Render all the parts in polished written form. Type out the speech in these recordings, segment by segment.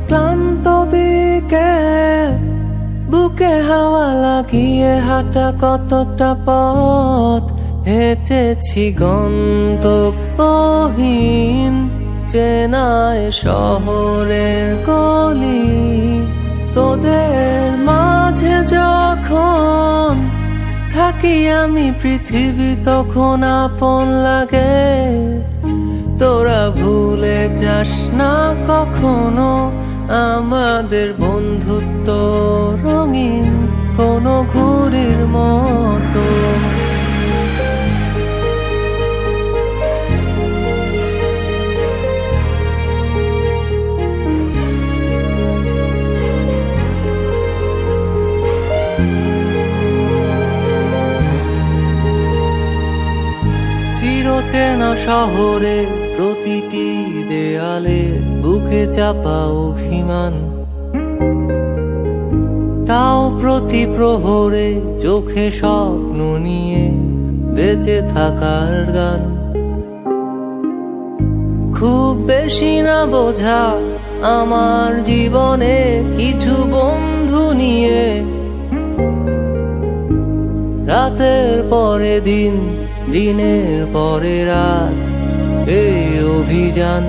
ক্লান্ত বিকেল, বুকে হাওয়া লাগিয়ে হাঁটা কতটা পথ হেঁটেছি গন্তব্যহীন চেনায় শহরের গলি। তোদের মাঝে যখন থাকি আমি পৃথিবী তখন আপন লাগে। তোরা ভুলে যাস না কখনো আমাদের বন্ধুত্ব রঙিন কোনো ঘুড়ির মতো। চিরচেনা শহরে প্রতিটি দেয়ালে বুকে চাপা অভিমান, তাও প্রতি প্রহরে চোখে স্বপ্ন নিয়ে বেঁচে থাকার গান। খুব বেশি না বোঝা আমার জীবনে কিছু বন্ধু নিয়ে, রাতের পরে দিন, দিনের পরে রাত এই অভিযান।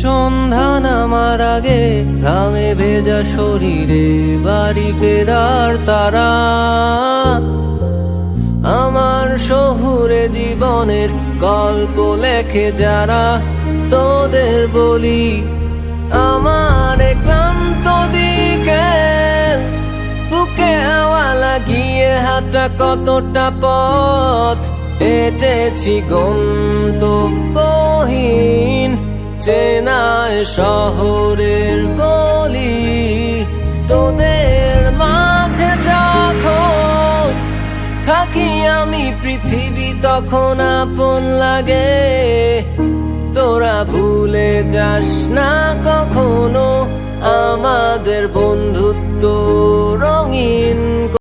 সন্ধ্যা নামার আগে ঘামে ভেজা শরীরে বাড়ি ফেরার তারা। আমার শহুরে জীবনের গল্প লেখে যারা, তোদের বলি আমার ক্লান্ত বিকেল, বুকে হাওয়া লাগিয়ে হাঁটা কতটা পথ হেঁটেছি গন্তব্যহীন চেনায় শহরের গলি। তোদের মাঝে যখন থাকি আমি পৃথিবী তখন আপন লাগে। তোরা ভুলে যাস না কখনো আমাদের বন্ধুত্ব রঙিন